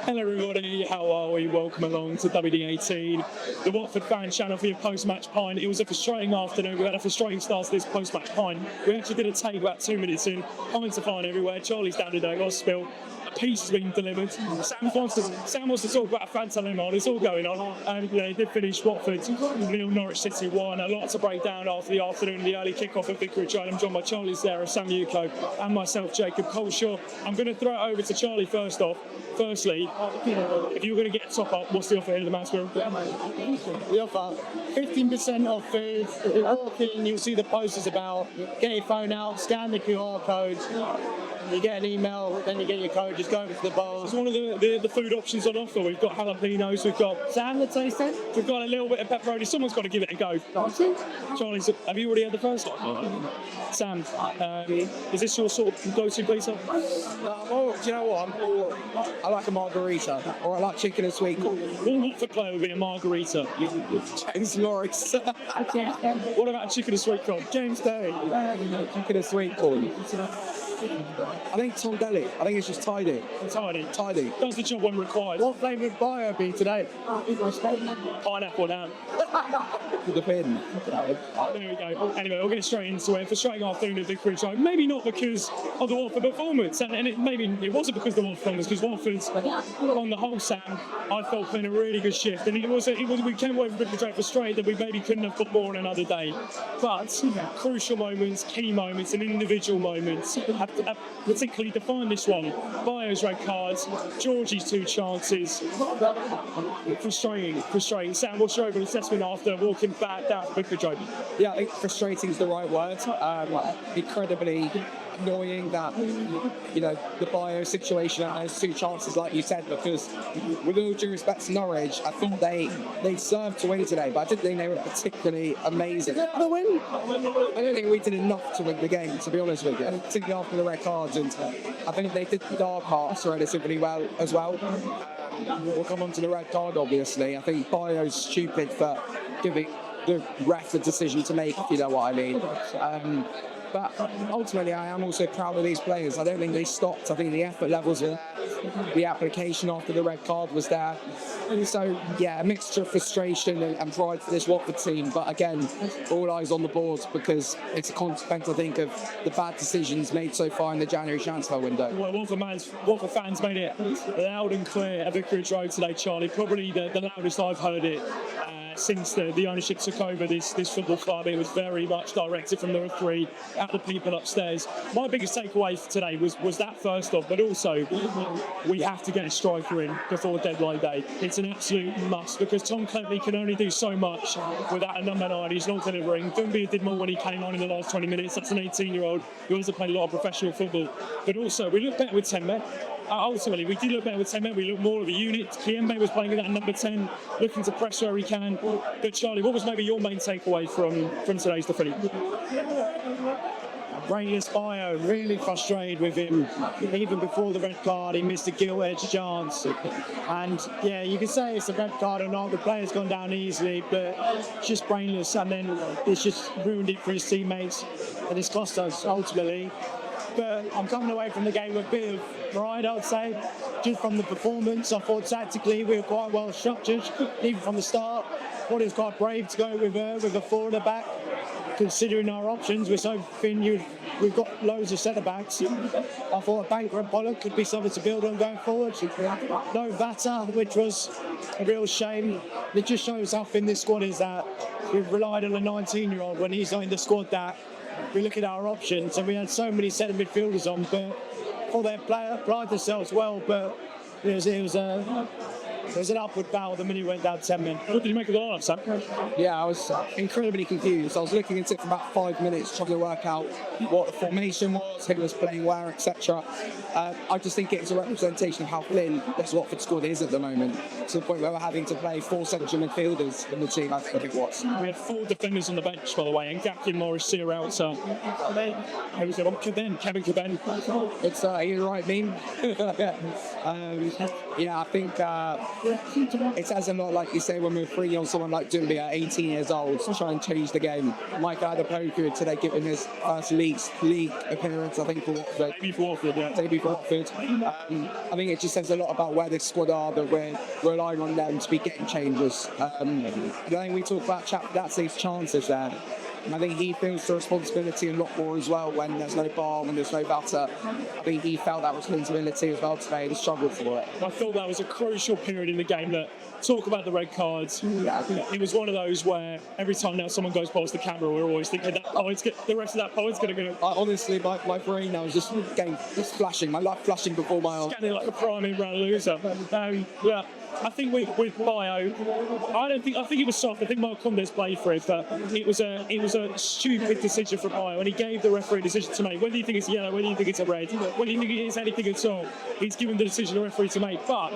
Hello everybody, how are we? Welcome along to WD18, the Watford fan channel for your post-match pint. It was a frustrating afternoon. We had a frustrating start to this post-match pint. We actually did a take about 2 minutes in. Comments are flying everywhere. Charlie's down today, got a spill. A piece has been delivered. Sam wants to talk about a Fanta lemon. It's all going on. And they did finish Watford, Norwich City 1. A lot to break down after the afternoon, the early kick-off at Vicarage Road. I'm joined by Charlie Zazzera, Sam Ucko, and myself, Jacob Culshaw. I'm going to throw it over to Charlie first off. Firstly, if you were going to get a top up, what's the offer here at the Mansfield? The offer, 15% off food. Walk in, you'll see the posters about. Get your phone out, scan the QR code. You get an email, then you get your code. Just go over to the bowls. It's one of the food options on offer. We've got jalapenos, we've got Sam, the taster. we've got a little bit of pepperoni. Someone's got to give it a go. Charlie, have you already had the first one? Sam, is this your sort of go-to pizza? Well, do you know what? I like a margarita, or I like chicken and sweet corn. What Watford player would be a margarita? James Morris. What about chicken and sweet corn? James Day. Chicken and sweet corn. I think Tom Deli. I think it's just tidy. Tidy. Does the job when required. What flavour would bio be today? Pineapple now. The pin. There we go. Anyway, we'll get straight into it. Frustrating afternoon at Vicarage Road. Maybe not because of the Watford performance, and maybe it wasn't because of the Watford performance, because Watford's, on the whole, Sam, I felt playing a really good shift, and we came away from Vicarage Road frustrated that we maybe couldn't have got more on another day. But crucial moments, key moments, and individual moments have particularly defined this one. Bio's red cards, Georgie's 2 chances. Frustrating. Sam, what's your overall assessment after walking back down Vicarage Road? Yeah, I think frustrating is the right word. Incredibly annoying that, the bio situation and those 2 chances, like you said, because with all due respect to Norwich, I thought they served to win today, but I didn't think they were particularly amazing. The win? I don't think we did enough to win the game, to be honest with you, particularly after the red cards, and I think they did the dark parts relatively well as well. We'll come on to the red card, obviously. I think Bio's stupid for giving the ref the decision to make, if you know what I mean. But ultimately, I am also proud of these players. I don't think they stopped. I think the effort levels were there. The application after the red card was there. And so, yeah, a mixture of frustration and pride for this Watford team. But again, all eyes on the board because it's a consequence, I think, of the bad decisions made so far in the January transfer window. Well, Watford fans made it loud and clear at Vicarage Road today, Charlie. Probably the loudest I've heard it. Since the ownership took over this football club, it was very much directed from the referee at the people upstairs. My biggest takeaway for today was that first off, but also we have to get a striker in before deadline day. It's an absolute must because Tom Cleverley can only do so much without a number 9. He's not delivering. Doumbia did more when he came on in the last 20 minutes. That's an 18-year-old who hasn't played a lot of professional football. But also, we look better with 10 men. Ultimately, we did look better with 10 men. We looked more of a unit. Kiembe was playing at that number 10, looking to press where he can. But Charlie, what was maybe your main takeaway from today's defeat? Reyes Bio, really frustrated with him. Even before the red card, he missed a gilt-edged chance. And yeah, you can say it's a red card or not. The player's gone down easily, but it's just brainless. And then it's just ruined it for his teammates. And it's cost us ultimately. But I'm coming away from the game with a bit of pride, I would say, just from the performance. I thought tactically we were quite well structured, even from the start. I thought it was quite brave to go with a 4 at the back, considering our options. We're so thin, we've got loads of centre-backs. I thought a Banker and Pollock could be something to build on going forward. No Vata, which was a real shame. It just shows how thin this squad is, that we've relied on a 19-year-old when he's not in the squad, that we look at our options, and we had so many centre midfielders on, but for their player, applied themselves well, but it was an upward bow the minute he went down 10 men. What did you make of the lineup, Sam? Yeah, I was incredibly confused. I was looking into it for about 5 minutes, trying to work out what the formation was, who was playing where, etc. I just think it's a representation of how thin this Watford squad is at the moment, to the point where we're having to play 4 central midfielders in the team, I think it was. We had 4 defenders on the bench, by the way, and Gapkin, Morris, Sear out. So who was it? Kevin Caben. It's you're right, meme. Yeah, I think it says a lot, like you say, when we're free on someone like Dooley at 18 years old to try and change the game. Michael Adepoku today giving his first league appearance, I think, for Watford. Maybe for Watford, yeah. Debut for Watford. I think it just says a lot about where this squad are, that we're relying on them to be getting changes. I think we talk about that's his chances there. And I think he feels the responsibility a lot more as well when there's no bar, when there's no batter. I think he felt that responsibility as well today and struggled for it. I thought that was a crucial period in the game. That talk about the red cards. It was one of those where every time now someone goes past the camera, we're always thinking that the rest of that point's going to go. Honestly, my brain now is just flashing, my life flashing before my eyes. Scanning like a prime round loser. Yeah. I think with Bio, I think it was soft. I think Mark Condes played for it, but it was a stupid decision for Bio, and he gave the referee a decision to make. Whether you think it's yellow, whether you think it's a red, whether you think it is anything at all, he's given the decision to the referee to make. But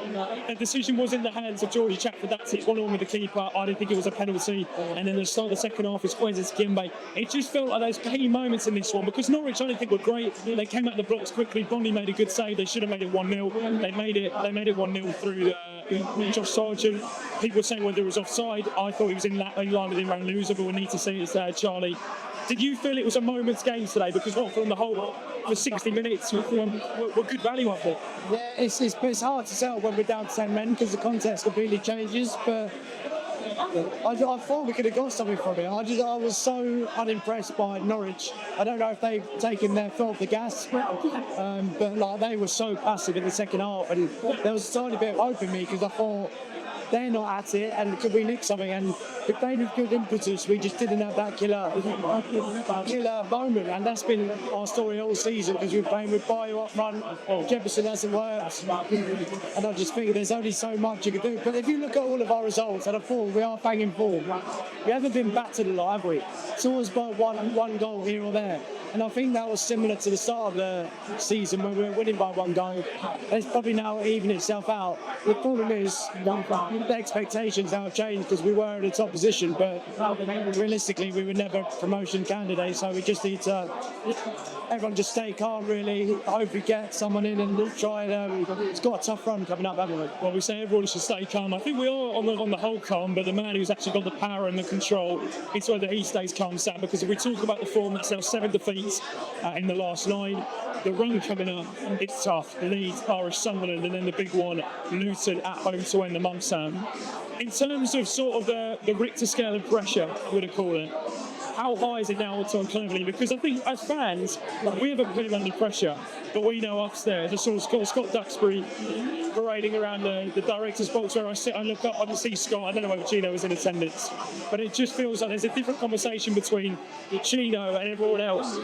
the decision was in the hands of Geordie Chatford. That's it. 1-1 with the keeper. I didn't think it was a penalty. And then the start of the second half is Quentin Kimbe. It just felt like those key moments in this one because Norwich, I don't think, were great. They came out the blocks quickly. Bondi made a good save. They should have made it 1-0. They made it 1-0 through Josh Sargent. People were saying whether it was offside. I thought he was in line with him around loser, but we need to see it, Charlie. Did you feel it was a moment's game today? Because Watford on the whole for 60 minutes were good value up there. Yeah, it's hard to tell when we're down to 10 men because the context completely changes. But I thought we could have got something from it. I was so unimpressed by Norwich. I don't know if they've taken their foot off the gas, but like they were so passive in the second half, and there was a tiny bit of hope in me because I thought they're not at it, and could we nick something? And if they had good impetus, we just didn't have that killer moment, and that's been our story all season because we're playing with Bio up front. Jefferson hasn't worked, and I just think there's only so much you can do. But if you look at all of our results, at a full, we are banging form. We haven't been battered a lot, have we? It's always by one goal here or there. And I think that was similar to the start of the season when we were winning by one goal. It's probably now even itself out. The problem is the expectations now have changed because we were in a top position, but realistically we were never promotion candidates, so we just need to everyone just stay calm really, hopefully get someone in and try and it's got a tough run coming up, haven't we? Well, we say everyone should stay calm. I think we are on the whole calm, but the man who's actually got the power and the control, it's whether he stays calm, Sam, because if we talk about the form, that's now 7 defeats in the last 9. The run coming up, it's tough. Leeds, Irish, Sunderland, and then the big one, Luton at home to end the month, Sam. In terms of sort of the Richter scale of pressure, I would have called it, how high is it now on Cleverley? Because I think as fans, we haven't put him under pressure, but we know upstairs, I saw Scott Duxbury parading around the director's box where I sit, I look up, I can see Scott, I don't know whether Gino was in attendance, but it just feels like there's a different conversation between Gino and everyone else,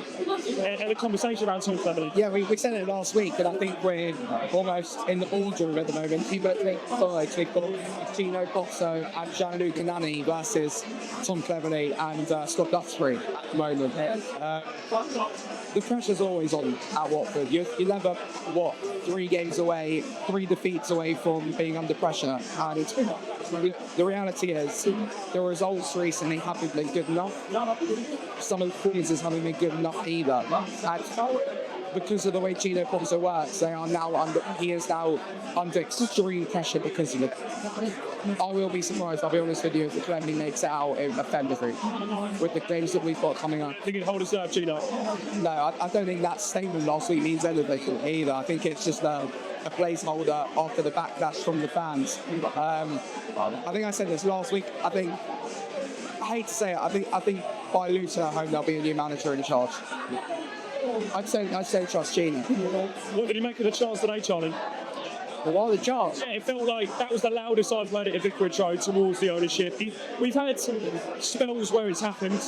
and a conversation around Tom Cleverley. Yeah, we said it last week, but I think we're almost in the boardroom at the moment. People at the sides, we've got Gino Pozzo and Gianluca Nani versus Tom Cleverley and Scott Duxbury at the moment. The pressure's always on at Watford. You're never, 3 games away, 3 defeats away from being under pressure. And the reality is, the results recently haven't been good enough. Some of the performances haven't been good enough either. And because of the way Gino Pozzo works, he is now under extreme pressure because of it. I will be surprised, I'll be honest with you, if the Cleverley makes it out in February with the games that we've got coming up. Think he'd hold us up, Gino? No, I don't think that statement last week means anything either. I think it's just a placeholder after the backlash from the fans. I think I said this last week. I hate to say it, I think by Luton at home there'll be a new manager in charge. I'd say trust Gino. What did he make of the chance today, Charlie? What are the chance? Yeah, it felt like that was the loudest I've heard it at Vicarage Road towards the ownership. We've had some spells where it's happened.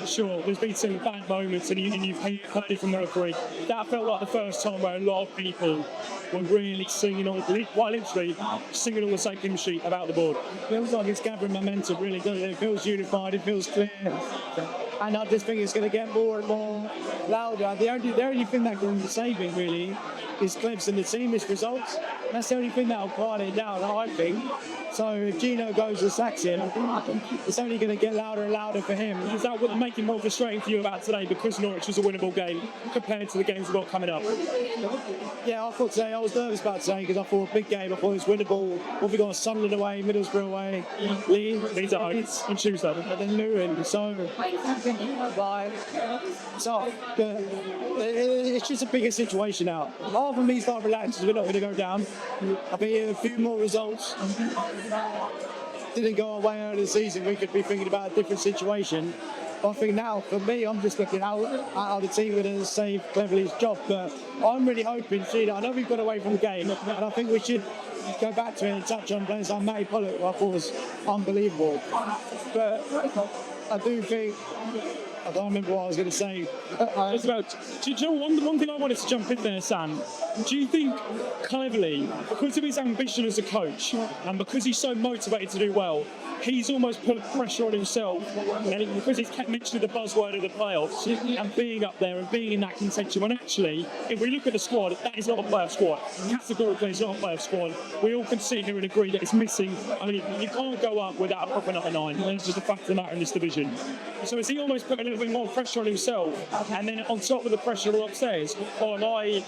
Sure, there's been some bad moments, and you've heard it from the referee. That felt like the first time where a lot of people were really singing on, literally singing on the same hymn sheet about the board. It feels like it's gathering momentum, really, doesn't it? It feels unified, it feels clear. And I just think it's going to get more and more louder. The only thing that can save it, really, is Clebs and the team, is results. That's the only thing that'll quiet it down, I think. So if Gino goes and sacks him, it's only going to get louder and louder for him. Is that what make it more frustrating for you about today, because Norwich was a winnable game compared to the games we've got coming up? Yeah, I thought today, I was nervous about today because I thought a big game, I thought it was winnable. What we got, Sunderland away, Middlesbrough away, Leeds at home on Tuesday. and then Luton. So, like, it's just a bigger situation now. Half of me start relaxing, we're not going to go down. I think a few more results didn't go our way early in the season, we could be thinking about a different situation. But I think now, for me, I'm just looking out how the team are going to save Cleverley's job. But I'm really hoping, I know we've got away from the game, and I think we should go back to it and touch on players like Matty Pollock, who I thought was unbelievable. But I do think, I don't remember what I was going to say. It's about, do you know one thing I wanted to jump in there, Sam? Do you think Cleverley, because of his ambition as a coach and because he's so motivated to do well, he's almost put pressure on himself, and because he's kept mentioning the buzzword of the playoffs and being up there and being in that contention, when actually, if we look at the squad, that is not a playoff squad. Categorically, it's not a playoff squad. We all can sit here and agree that it's missing. I mean, you can't go up without a proper number 9. That's just a fact of the matter in this division. So is he almost putting a little bit more pressure on himself, and then on top of the pressure upstairs, or am I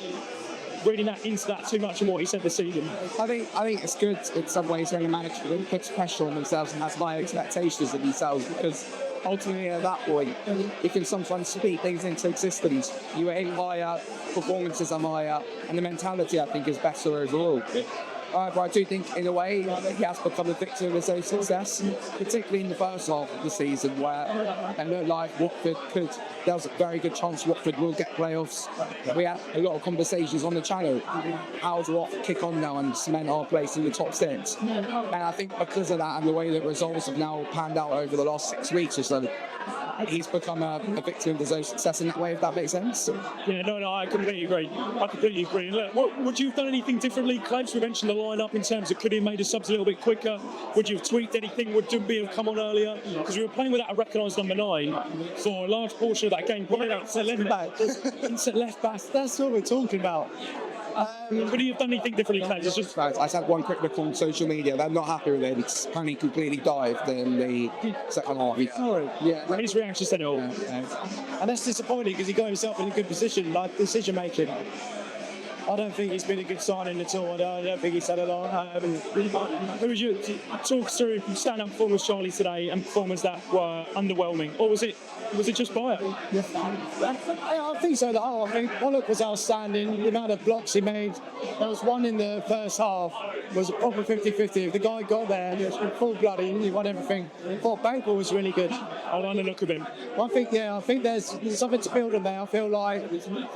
reading that into that too much in what he said this season? I think it's good in some ways when a manager puts pressure on themselves and has high expectations of themselves, because ultimately at that point you can sometimes speak things into existence. You aim higher, performances are higher, and the mentality, I think, is better overall. However, I do think, in a way, he has become a victim of his own success, particularly in the first half of the season, where it looked like Watford there was a very good chance Watford will get playoffs. We had a lot of conversations on the channel. How do Watford kick on now and cement our place in the top 6? And I think because of that and the way that results have now panned out over the last 6 weeks or so, he's become a victim of his own success in that way, if that makes sense. Yeah, no, I completely agree. And look, would you have done anything differently, Clebs? We mentioned the line-up in terms of could he have made the subs a little bit quicker? Would you have tweaked anything? Would Dumby have come on earlier? Because we were playing without a recognised number 9 for a large portion of that game. Probably Left back. Left back. That's what we're talking about. Could he have done anything differently, Clebs? It's just I just had one quick look on social media. They're not happy with it. It's apparently completely dived in the second half. Yeah. his reaction said it all. And that's disappointing because he got himself in a good position, like decision making. I don't think he's been a good signing at all. I don't think he's had a lot. Who was you talk us through stand-up performance, Charlie, today, and performers that were underwhelming, or was it just bias? I think so. I think Pollock was outstanding. The amount of blocks he made. There was one in the first half was a proper 50-50. If the guy got there, full blood, he won everything. I thought Banquo was really good. I like the look of him. I think there's something to build on there. I feel like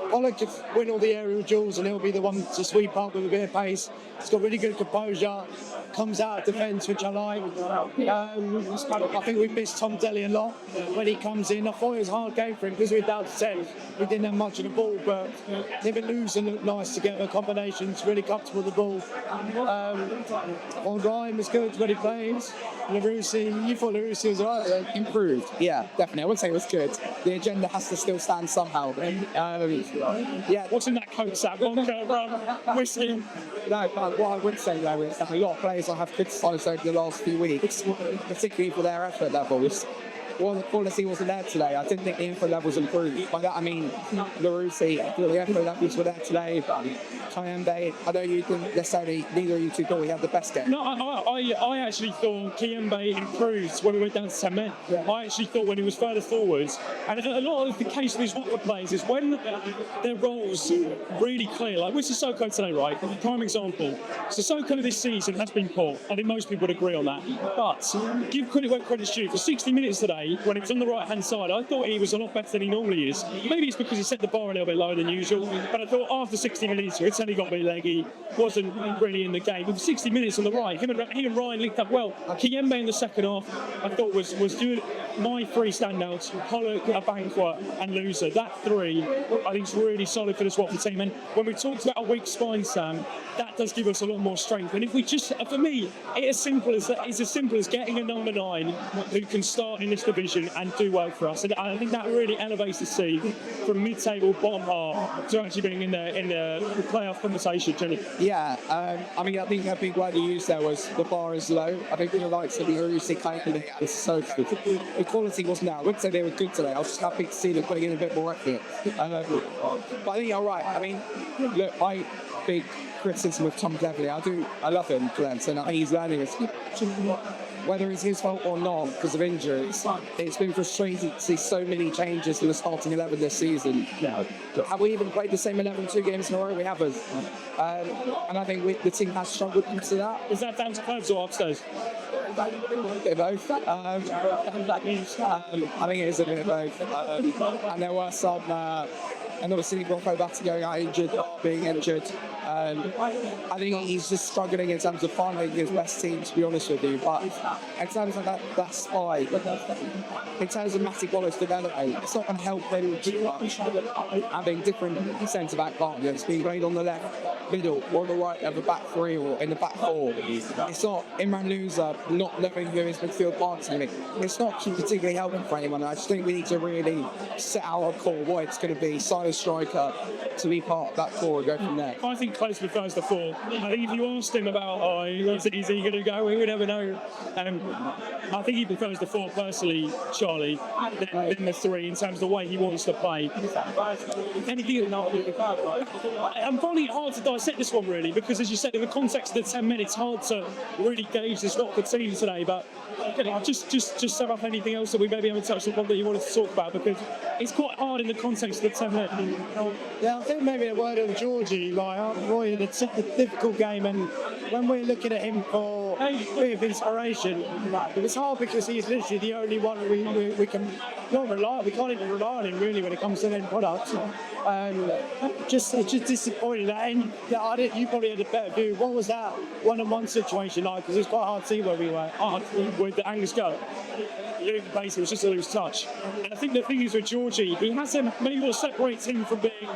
Pollock could win all the aerial duels and he'll be the one to sweep up with a bit of pace. He's got really good composure, comes out of defence, which I like. I think we missed Tom Delly a lot when he comes in. I thought it was a hard game for him because we were down to 10. We didn't have much of the ball, but him and Lewson looked nice together. Combinations, really comfortable with the ball. Ryan was good when he played. Larousse, you thought Larousse was alright? Improved, yeah, definitely. I wouldn't say it was good. The agenda has to still stand somehow. Yeah. What's in that coat, Sam? Vodka, rum, whiskey? No, but what I would say though is that a lot of players I have criticised over the last few weeks, particularly for their effort levels. Well, the quality wasn't there today. I didn't think the effort levels improved. By that I mean Larousse, I feel the effort levels were there today. Kayembe, I know you didn't necessarily, neither of you two thought we had the best game. No, I actually thought Kayembe improved when we went down to 10 men. Yeah. I actually thought when he was further forwards, and a lot of the case of these Watford players is when their roles really clear. Like with Sissoko today, right? Prime example. Sissoko this season has been poor. I think most people would agree on that. But give credit where credit's due. For 60 minutes today, when he was on the right-hand side, I thought he was a lot better than he normally is. Maybe it's because he set the bar a little bit lower than usual, but I thought after 60 minutes, it's only got a bit leggy, wasn't really in the game. But for 60 minutes on the right, he and Ryan linked up well. Kayembe in the second half, I thought was doing my 3 standouts: Pollock, Banquo, and Loser. That 3, I think, is really solid for this Watford team. And when we talked about a weak spine, Sam, that does give us a lot more strength. And if we just, for me, it's as simple as getting a number 9 who can start in this division and do well for us. And I think that really elevates the seed from mid-table, bottom half to actually being in the playoff conversation, Jenny. Yeah, I mean, I think a big word you used there was the bar is low. I think the likes of the Urusi Kaili and so good. The quality wasn't there. I wouldn't say they were good today. I was just happy to see them putting in a bit more effort. But I think you're right. I mean, look, I big criticism of Tom Cleverley. I love him for that, and I think he's learning it. Whether it's his fault or not because of injuries, it's been frustrating to see so many changes in the starting 11 this season. Have we even played the same 11 2 games in a row? We haven't. And I think the team has struggled into that. Is that down to clubs or upstairs? A bit of both. I think it is a bit of both. And there were some, and obviously Rocco Batty going out injured, being injured. I think he's just struggling in terms of finding his best team, to be honest with you. But in terms of that spy, in terms of Matty Wallace development, it's not going to help him too much. Having different centre-back partners being played on the left, middle, or the right of the back three or in the back four. It's not Imran Loser not knowing who his midfield partner is. It's not particularly helping for anyone. I just think we need to really set out our core, what it's going to be, sign a striker to be part of that core and go from there. I think close prefers the 4. I think if you asked him about, is he going to go, we would never know. I think he prefers the 4 personally, Charlie, than the 3 in terms of the way he wants to play. Anything I'm finding it hard to dissect this one really, because as you said, in the context of the 10 minutes, hard to really gauge this Watford team today. But just sum up anything else that we maybe haven't touched upon that you wanted to talk about, because it's quite hard in the context of the 10 minutes. Yeah, I think maybe a word on Georgie. Like, Roy had a difficult game, and when we're looking at him for a bit of inspiration, it was hard because he's literally the only one we can not rely. We can't even rely on him really when it comes to the end product. It's just disappointing that you probably had a better view. What was that one-on-one situation like? Because it was quite hard to see where we were. With the Angus go. Basically, it was just a loose touch. And I think the thing is with Georgie, he has maybe what separates him from being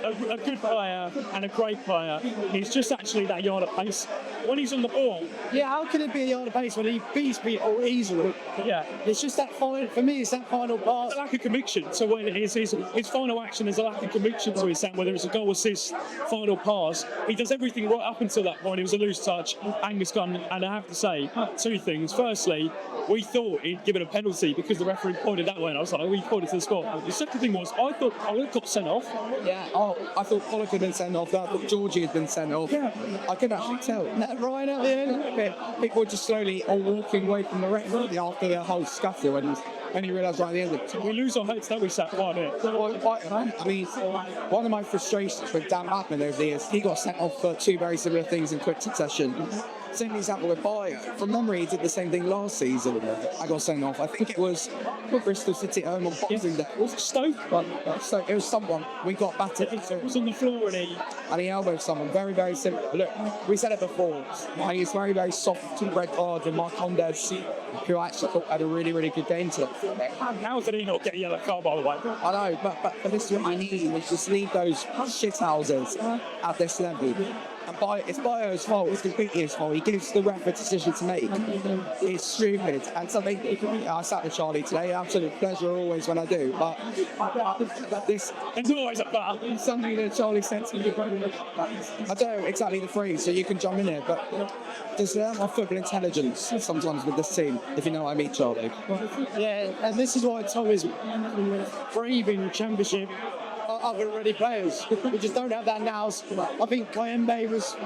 a good player and a great player. He's just actually that yard of pace. When he's on the ball. Yeah, how can it be a yard of pace when he beats people easily? Yeah. It's just that final, for me, it's that final pass. A lack of conviction. So when his final action, there's a lack of conviction to his hand, whether it's a goal assist, final pass. He does everything right up until that point. It was a loose touch, Angus gun, and I have to say, 2 things. Firstly, we thought he'd given a penalty because the referee pointed that way, and I was like, we pointed to the spot. The second thing was, I thought Pollock got sent off. Yeah, I thought Pollock had been sent off. I thought Georgie had been sent off. Yeah. I couldn't actually tell. Right at the end. People were just slowly walking away from the referee after the whole scuffle, and you realise right at the end of it. We lose our heads, don't we, Sat? Quite a bit. I mean, one of my frustrations with Dan Madman over the years, he got sent off for 2 very similar things in quick succession. Same example with Bayo. From memory, he did the same thing last season. I got sent off. I think it was Bristol City at home on Boxing Day. Was it Stoke? It was someone. We got battered. It was on the floor and he elbowed someone. Very, very simple. Look, we said it before. I think it's very, very soft 2 red cards, and Mark Hondez, who I actually thought had a really, really good game today. How did he not get a yellow card, by the way? I know, but this is what you need. We just need those shithouses at this level. And it's Bayo's fault. It's completely his fault. He gives the ref a decision to make. It's stupid. And something, I sat with Charlie today. Absolute pleasure always when I do. But this, it's always a bat. It's something that Charlie said to me. I don't know exactly the phrase, so you can jump in here. But there's a lot of football intelligence sometimes with this team, if you know what I mean, Charlie. Yeah, and this is why Tom is braving Championship other ready players. We just don't have that now. I think Kayembe was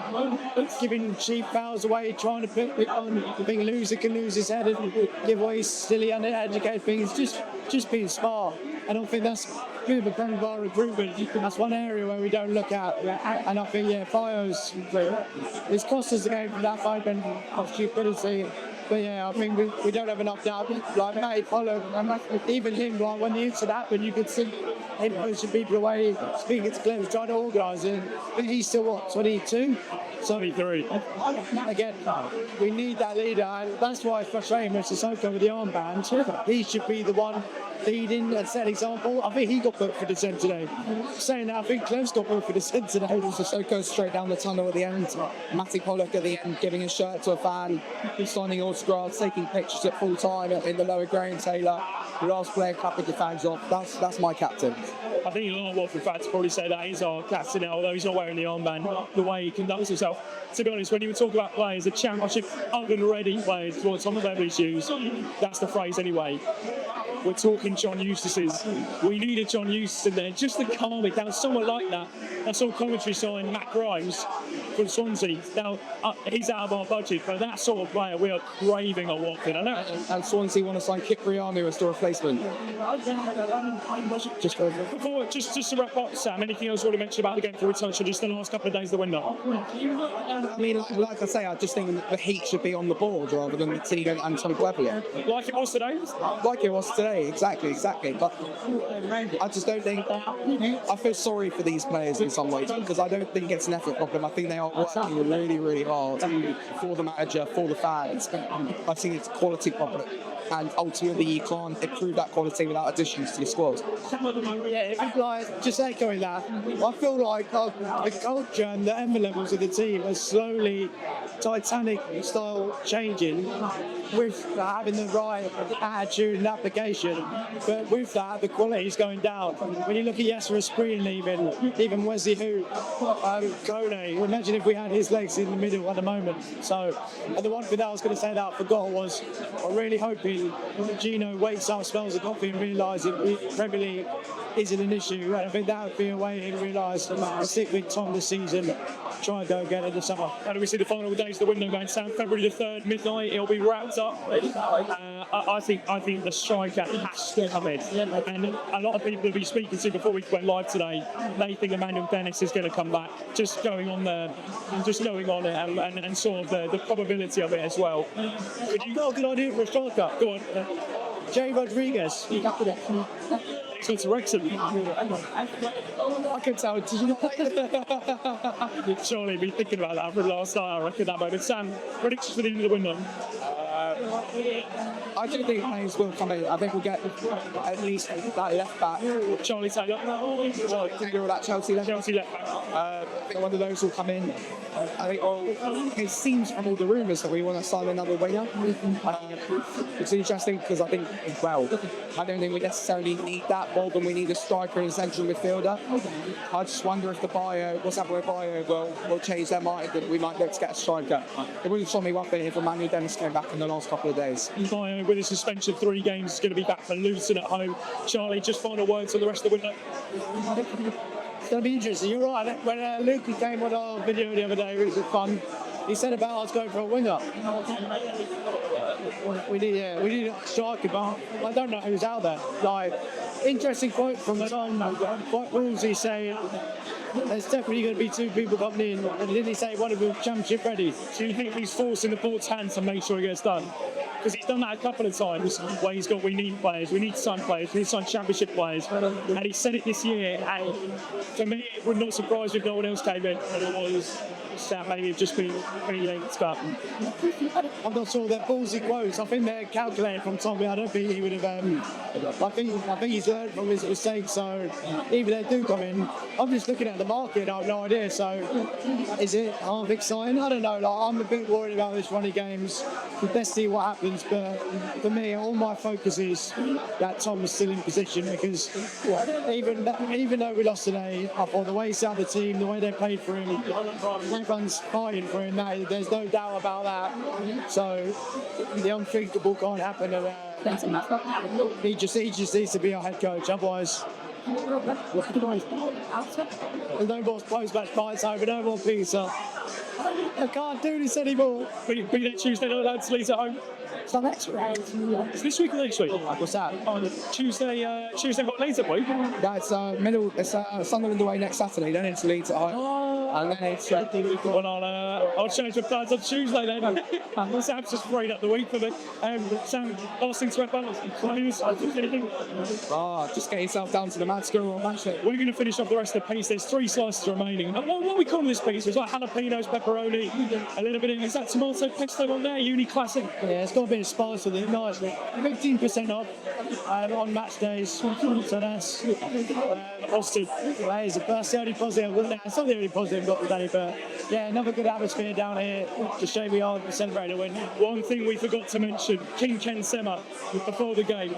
giving cheap fouls away, trying to put it on. I think Loser can lose his head and give away silly undereducated things. Just being smart. I don't think that's a bit of a problem of our recruitment. That's one area where we don't look at. And I think, Fio's, it's cost us the game for that fight and of stupidity. But yeah, I think we don't have enough doubt. Like Matty Pollock, even him, like when the incident happened, you could see him pushing people away, speaking to players, trying to organise it. But he's still, what, 22? 23. Again, we need that leader, and that's why it's frustrating with Sissoko with the armband. He should be the one leading and set example. I think he got booked for dissent today. Saying that, I think Clev's got booked for dissent today. Sissoko straight down the tunnel at the end. Matty Pollock at the end, giving his shirt to a fan, signing autographs, taking pictures at full time in the lower Graham Taylor. The last player clapping the fans off. That's my captain. I think a lot of Watford fans probably say that he's our captain now, although he's not wearing the armband, the way he conducts himself. To be honest, when you talk about players, the championship oven ready players, what Tom Beverley's used, that's the phrase anyway. We're talking John Eustace's. We need a John Eustace in there just to calm it down. Someone like that. I saw commentary sign Matt Grimes from Swansea. Now, he's out of our budget, but that sort of player we are craving at Watford. I know. And Swansea want to sign Kipriano as the replacement. Just to wrap up, Sam, anything else you want to mention about the game for retention just in the last couple of days of the window? I mean, like I say, I just think the heat should be on the board rather than the team and Tom Beverley. Like it was today? Like it was today, exactly. But I just don't think. I feel sorry for these players in some ways because I don't think it's an effort problem. I think they are working really, really hard for the manager, for the fans. I think it's a quality problem. And ultimately, you can't improve that quality without additions to your squad. Yeah, like, just echoing that, I feel like the culture and the effort levels of the team are slowly Titanic style changing with having the right attitude and application. But with that, the quality is going down. When you look at Jesper Espreen leaving, even Wesley Hu, Kone, imagine if we had his legs in the middle at the moment. So, and the one thing that I was going to say that I forgot was, I'm really hoping Gino wakes up, smells the coffee and realises Premier League isn't an issue. And I think that would be a way he realise to stick with Tom this season, try and go again in the summer. How do we see the final days of the window going down? February the 3rd, midnight, it'll be wrapped up. I think the striker has to come in. And a lot of people will be speaking to before we went live today, they think Emmanuel Dennis is going to come back. Just going on it and sort of the probability of it as well. You've got a good idea for a striker. Go on. Jay Rodriguez. So it's Wrexham. I can tell. Did you not Surely be thinking about that from last night, I reckon that moment. Sam, predictions for the end of the window? I do think players will come in. I think we'll get at least that left back. Charlie Taylor. Well, consider that Chelsea left back. I think one of those will come in. I think it seems from all the rumours that we want to sign another winger. It's interesting because I think, I don't think we necessarily need that more than we need a striker and a central midfielder. I just wonder if what's happening with Bio will change their mind and we might look to get a striker. It wouldn't show me one thing if Emmanuel Dennis came back in the last couple of days. Bio, with a suspension of 3 games, is going to be back for Luton at home. Charlie, just final words on the rest of the window. It's going to be interesting. You're right. When Luke came on our video the other day, it was fun. He said about us going for a winger. We need a striker, but I don't know who's out there. Like, interesting quote from Tom Woolsey saying there's definitely going to be 2 people coming in, and didn't he say one of them championship ready? Do you think he's forcing the board's hand to make sure it gets done? Because he's done that a couple of times where he's got, we need players, we need to sign players, we need to sign championship players. And he said it this year, and for me, it would not surprise me if no one else came in. And it was that maybe have just been pretty linked, but I'm not sure they're ballsy quotes. I think they're calculated from Tommy. I don't think he would have. I think he's learned from his mistakes. So even if they do come in, I'm just looking at the market. I have no idea. So is it half exciting? I don't know. Like, I'm a bit worried about this running games. Let's see what happens. But for me, all my focus is that Tom is still in position because even though we lost today, I thought the way he set the team, the way they played for him, everyone's fighting for him. There's no doubt about that. So the unthinkable can't happen. He just needs to be our head coach. Otherwise, there's no more post-match fights over, no more pizza. I can't do this anymore. be there Tuesday night, lads, Leeds at home. So next week. It's this week or next week? What's that? On Tuesday, what Leeds at week? That's it's Sunderland away next Saturday, then it's Leeds at home. And then it's Well, I'll change my plans on Tuesday then. Sam's just freed up the week for me. Sam, last thing to add, anything? Just get yourself down to the mad school on match day. We're going to finish off the rest of the piece. There's 3 slices remaining. What are we calling this piece? It's like jalapenos, pepperoni. maybe a little bit of, is that tomato pesto on there? Uni Classic. Yeah, it's got a bit of spice with it, nice. 15% off on match days, so that's Austin. that is the only positive. Well, it's not the only positive we've got today, but yeah, another good atmosphere down here to show we are celebrating a win. One thing we forgot to mention, King Ken Sema before the game.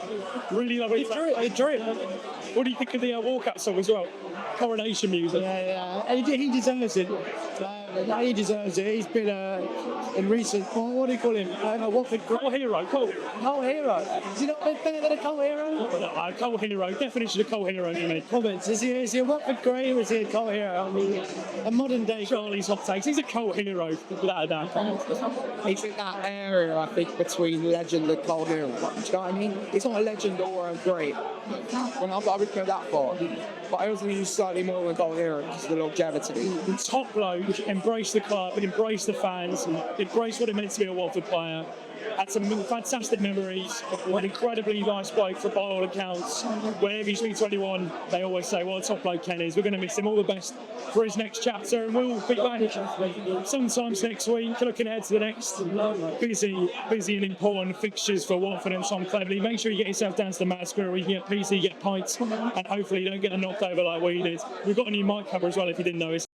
Really lovely. It drew. What do you think of the walkout song as well? Coronation music. Yeah, he deserves it. He deserves it. He's been in recent, what do you call him? A Watford Cult hero, cool. Cult hero. Is he not better than a cult hero? Cult hero, definition of cult hero to me. Comments, is he a Watford grey or is he a cult hero? I mean, a modern day Charlie's hot takes, he's a cult hero, without a doubt. He's in that area, I think, between legend and cold hero. Do you know what I mean? It's not a legend or a great. Well, I would go that far. But I also use slightly more than cold hero because of the longevity. Top bloke, embrace the club, embrace the fans, embrace what it meant to be a Watford player. Had some fantastic memories, an incredibly nice bloke for by all accounts. Whenever he's been 21, they always say, what a top bloke Ken is. We're going to miss him. All the best for his next chapter, and we'll be back sometimes next week, looking ahead to the next busy and important fixtures for Watford and Tom Cleverley. Make sure you get yourself down to the Mad Square where you can get PC, get Pint, and hopefully you don't get knocked over like we did. We've got a new mic cover as well if you didn't notice.